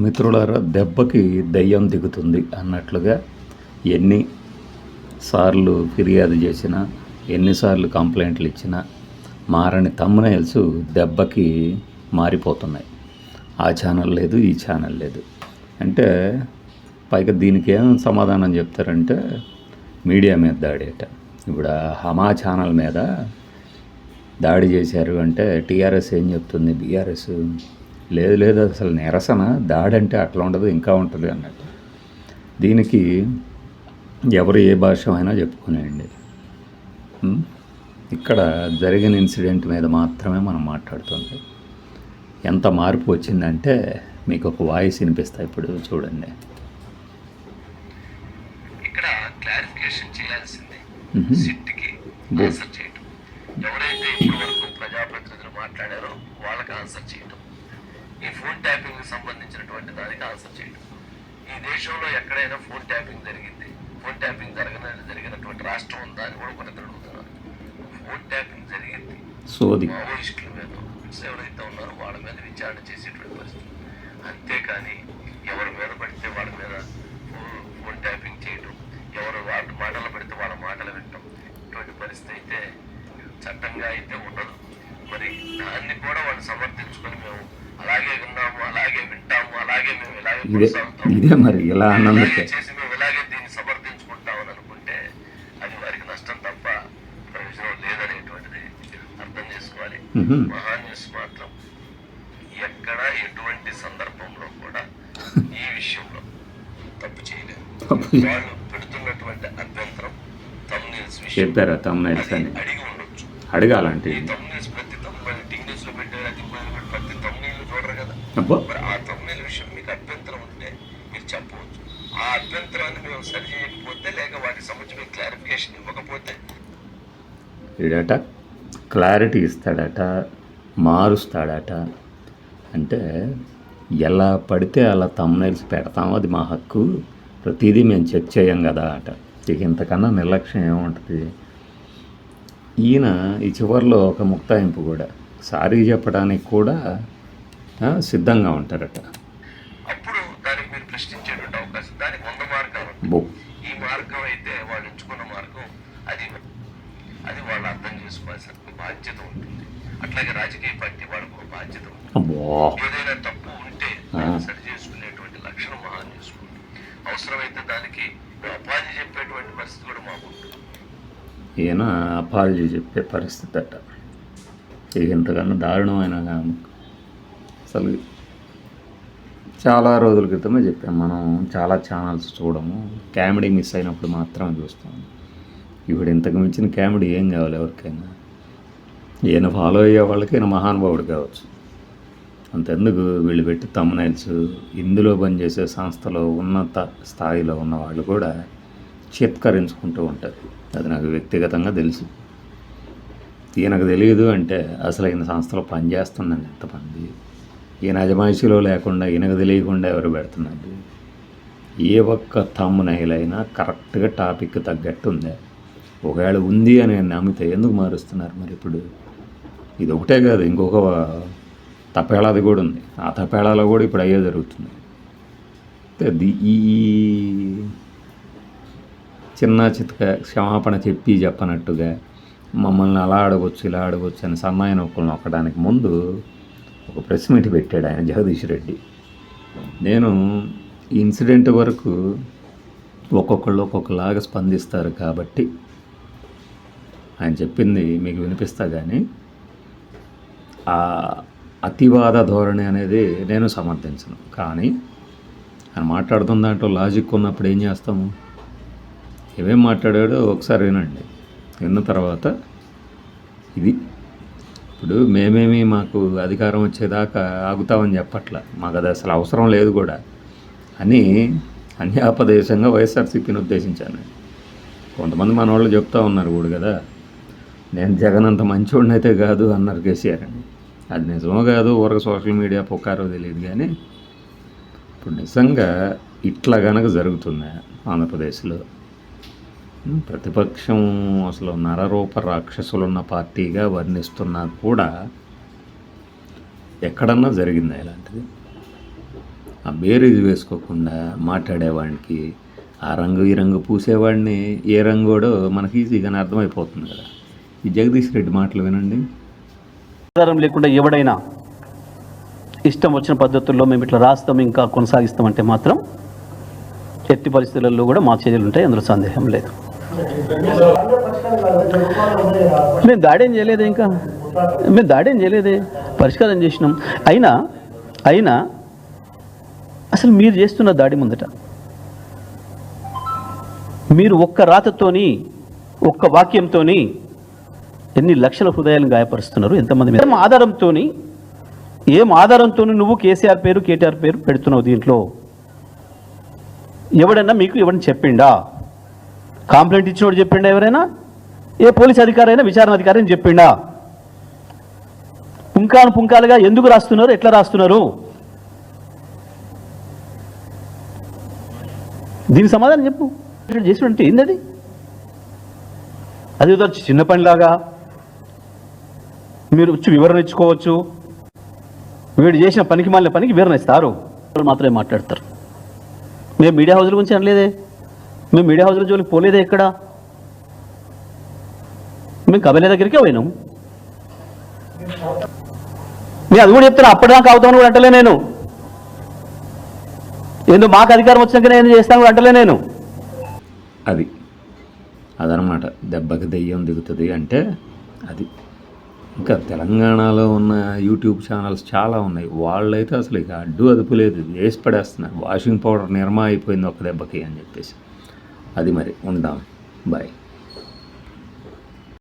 మిత్రులారా, దెబ్బకి దెయ్యం దిగుతుంది అన్నట్లుగా ఎన్నిసార్లు ఫిర్యాదు చేసినా, ఎన్నిసార్లు కంప్లైంట్లు ఇచ్చినా మారని థంబ్నెయిల్స్ దెబ్బకి మారిపోతున్నాయి. ఆ ఛానల్ లేదు, ఈ ఛానల్ లేదు అంటే పైగా దీనికి ఏం సమాధానం చెప్తారంటే మీడియా మీద దాడి అట. ఇప్పుడు హమా ఛానల్ మీద దాడి చేశారు అంటే టీఆర్ఎస్ ఏం చెప్తుంది, బీఆర్ఎస్ లేదు లేదు అసలు నిరసన దాడి అంటే అట్లా ఉండదు, ఇంకా ఉంటుంది అన్నట్టు. దీనికి ఎవరు ఏ భాష అయినా చెప్పుకునేయండి. ఇక్కడ జరిగిన ఇన్సిడెంట్ మీద మాత్రమే మనం మాట్లాడుతుంది. ఎంత మార్పు వచ్చిందంటే మీకు ఒక వాయిస్ వినిపిస్తా, ఇప్పుడు చూడండి. ఇక్కడ క్లారిఫికేషన్ చేయాల్సింది సిట్కి ఆన్సర్ చేయటం. ఎవరైతే ఇప్పటి వరకు ప్రజాప్రతినిధులు మాట్లాడారో వాళ్ళకి ఆన్సర్ చేయటం, ఈ ఫోన్ ట్యాపింగ్ సంబంధించినటువంటి దానికి ఆన్సర్ చేయటం. ఈ దేశంలో ఎక్కడైనా ఫోన్ ట్యాపింగ్ జరిగింది, ఫోన్ ట్యాపింగ్ జరిగినటువంటి రాష్ట్రం ఉందా అని కూడా కొన్ని అడుగుతున్నారు. ఫోన్ ట్యాపింగ్ జరిగింది, మావోయిస్టుల మీద ఎవరైతే ఉన్నారో వాళ్ళ మీద విచారణ చేసేటువంటి పరిస్థితి. అంతేకాని ఎవరి మీద పడితే వాళ్ళ మీద ఫోన్ ట్యాపింగ్ చేయటం, ఎవరు వాళ్ళ మాటలు పెడితే వాళ్ళ మాటలు వినటం, ఇటువంటి పరిస్థితి అయితే చట్టంగా అయితే ఉండదు. మరి దాన్ని కూడా వాళ్ళు సమర్థించుకొని మేము అలాగే విన్నాము, అలాగే వింటాము, అలాగే మేము ఇలాగే చేసి మేము ఇలాగే దీన్ని సమర్థించుకుంటామని అనుకుంటే అది వారికి నష్టం తప్ప ప్రయోజనం లేదనేటువంటిది అర్థం చేసుకోవాలి. మహాన్యూస్ మాత్రం ఎక్కడ ఎటువంటి సందర్భంలో కూడా ఈ విషయంలో తప్పు చేయలేదు. వాళ్ళు పెడుతున్నటువంటి అభ్యంతరం థంబ్నెయిల్స్ విషయం అడిగి ఉండొచ్చు, అడగాలంటే ప్రతి టీవీ న్యూస్ లో పెట్టారు, అది ప్రతి థంబ్నెయిల్ చూడరు కదా. మరి ఆ థంబ్నెయిల్ విషయం మీకు అభ్యంతరం ఉంటే మీరు చెప్పవచ్చు. ఆ అభ్యంతరాన్ని మేము సరి చేయకపోతే లేక వాటి సంబంధించి మీకు క్లారిఫికేషన్ ఇవ్వకపోతే వీడట క్లారిటీ ఇస్తాడట, మారుస్తాడట. అంటే ఎలా పడితే అలా థంబ్నెయిల్స్ పెడతాము, అది మా హక్కు, ప్రతిదీ మేము చెక్ చేయం కదా అట. ఇక ఇంతకన్నా నిర్లక్ష్యం ఏముంటుంది. ఈయన ఈ చివరిలో ఒక ముక్తాయింపు కూడా సారీ చెప్పడానికి కూడా సిద్ధంగా ఉంటారట. అప్పుడు దానికి మీరు ప్రశ్నించేటువంటి అవకాశం, దానికి 100 మార్గాలు. ఈ మార్గం అయితే వాళ్ళు ఎంచుకున్న మార్గం అది వాళ్ళు అర్థం చేసుకోవాల్సిన బాధ్యత ఉంటుంది. అట్లాగే రాజకీయ పార్టీ వాళ్ళకు బాధ్యత ఉంటుంది. ఏదైనా తప్పు ఉంటే సరి చేసుకునేటువంటి లక్షణం మహా చేసుకుంటుంది. అవసరమైతే దానికి అపాలజీ చెప్పేటువంటి పరిస్థితి కూడా మాకు ఉంటుంది. ఈయన అపాలజీ చెప్పే పరిస్థితి అట. ఇక ఇంతకన్నా దారుణమైన అసలు చాలా రోజుల క్రితమే చెప్పాము మనం, చాలా ఛానల్స్ చూడము, కామెడీ మిస్ అయినప్పుడు మాత్రమే చూస్తాము. ఇప్పుడు ఇంతకు మించిన కామెడీ ఏం కావాలి ఎవరికైనా? ఈయన ఫాలో అయ్యే వాళ్ళకి ఈయన మహానుభావుడు కావచ్చు. అంతెందుకు వీళ్ళు పెట్టి థంబ్నెయిల్స్ ఇందులో పనిచేసే సంస్థలో ఉన్నత స్థాయిలో ఉన్న వాళ్ళు కూడా చిత్కరించుకుంటూ ఉంటారు. అది నాకు వ్యక్తిగతంగా తెలుసు. ఈయనకు తెలియదు అంటే అసలు ఈయన సంస్థలో పనిచేస్తుందండి ఎంతమంది. ఈయన అజమాయిషీలో లేకుండా ఈయనకు తెలియకుండా ఎవరు పెడుతున్నారు? ఏ ఒక్క థంబ్నెయిల్ అయినా కరెక్ట్గా టాపిక్ తగ్గట్టు ఉందే. ఒకవేళ ఉంది అని నమ్మితే ఎందుకు మారుస్తున్నారు? మరి ఇప్పుడు ఇది ఒకటే కాదు, ఇంకొక తపేళాది కూడా ఉంది. ఆ తపేళాలో కూడా ఇప్పుడు అయ్యే జరుగుతుంది. ఈ చిన్న చితక క్షమాపణ చెప్పనట్టుగా మమ్మల్ని అలా అడగొచ్చు, ఇలా అడగొచ్చు అని సన్నాయి నొక్కులు నొక్కడానికి ముందు ఒక ప్రెస్ మీట్ పెట్టాడు ఆయన, జగదీష్ రెడ్డి. నేను ఈ ఇన్సిడెంట్ వరకు ఒక్కొక్కళ్ళు ఒక్కొక్కలాగా స్పందిస్తారు కాబట్టి ఆయన చెప్పింది మీకు వినిపిస్తా. కానీ ఆ అతివాద ధోరణి అనేది నేను సమర్థించను. కానీ ఆయన మాట్లాడుతున్న దాంట్లో లాజిక్ ఉన్నప్పుడు ఏం చేస్తాము? ఏమేం మాట్లాడాడో ఒకసారి వినండి. విన్న తర్వాత ఇది ఇప్పుడు మాకు అధికారం వచ్చేదాకా ఆగుతామని చెప్పట్లా, మాకు అది అసలు అవసరం లేదు కూడా అని అన్యాపదేశంగా వైఎస్ఆర్సీపీని ఉద్దేశించాను. కొంతమంది మన వాళ్ళు చెప్తా ఉన్నారు కూడా కదా, నేను జగన్ అంత మంచివాడిని అయితే కాదు అన్నారు కేసీఆర్ అని. అది నిజమో కాదు, ఊరక సోషల్ మీడియా పొక్కారో తెలియదు. కానీ ఇప్పుడు నిజంగా ఇట్లా కనుక జరుగుతుందా ఆంధ్రప్రదేశ్లో? ప్రతిపక్షం అసలు నరరూప రాక్షసులున్న పార్టీగా వర్ణిస్తున్నా కూడా ఎక్కడన్నా జరిగిందా ఇలాంటిది? ఆ బేరీజు వేసుకోకుండా మాట్లాడేవాడికి ఆ రంగు ఈ రంగు పూసేవాడిని ఏ రంగోడో మనకి ఈజీగానే అర్థమైపోతుంది కదా. ఈ జగదీష్ రెడ్డి మాటలు వినండి. ఆధారం లేకుండా ఎవడైనా ఇష్టం వచ్చిన పద్ధతుల్లో మేము ఇట్లా రాస్తాం ఇంకా కొనసాగిస్తామంటే మాత్రం ఎట్టి పరిస్థితులలో కూడా మా చర్యలు ఉంటాయి, అందులో సందేహం లేదు. మేము దాడేం చేయలేదే, ఇంకా మేము దాడేం చేయలేదే, పరిష్కారం చేసినాం. అయినా అసలు మీరు చేస్తున్న దాడి ముందట మీరు ఒక్క రాతతోని ఒక్క వాక్యంతోని ఎన్ని లక్షల హృదయాలను గాయపరుస్తున్నారు, ఎంతమంది మీద ఏం ఆధారంతో నువ్వు కేసీఆర్ పేరు కేటీఆర్ పేరు పెడుతున్నావు దీంట్లో? ఎవడన్నా మీకు ఎవరిని చెప్పిండా? కంప్లైంట్ ఇచ్చినోడు చెప్పిండా? ఎవరైనా ఏ పోలీస్ అధికారి అయినా విచారణ అధికారి అని చెప్పిండా? పుంకాలుగా ఎందుకు రాస్తున్నారు, ఎట్లా రాస్తున్నారు? దీనికి సమాధానం చెప్పు. చేసినట్టు ఏంటది? అది చిన్న పనిలాగా మీరు వచ్చి వివరణ ఇచ్చుకోవచ్చు. వీడు చేసిన పనికి మాలిన పనికి వివరణ ఇస్తారు, మాత్రమే మాట్లాడతారు. మేము మీడియా హౌస్ల గురించి అనలేదే, మేము మీడియా హౌస్ల జోలికి పోలేదే, ఎక్కడ మేము కబెల దగ్గరికే పోయినాం. నేను అది కూడా చెప్తాను, అప్పటిదాకా అవుతాను కూడా అంటలే నేను. ఏందో మాకు అధికారం వచ్చినాక నేను చేస్తాను కూడా అంటలే నేను. అదనమాట దెబ్బకి దెయ్యం దిగుతుంది అంటే అది. ఇంకా తెలంగాణలో ఉన్న యూట్యూబ్ ఛానల్స్ చాలా ఉన్నాయి, వాళ్ళైతే అసలు ఇక అడ్డు అదుపు లేదు, వేసి పడేస్తున్నారు. వాషింగ్ పౌడర్ నిర్మా అయిపోయింది ఒక దెబ్బకి అని చెప్పేసి. అది మరి ఉందాం, బాయ్.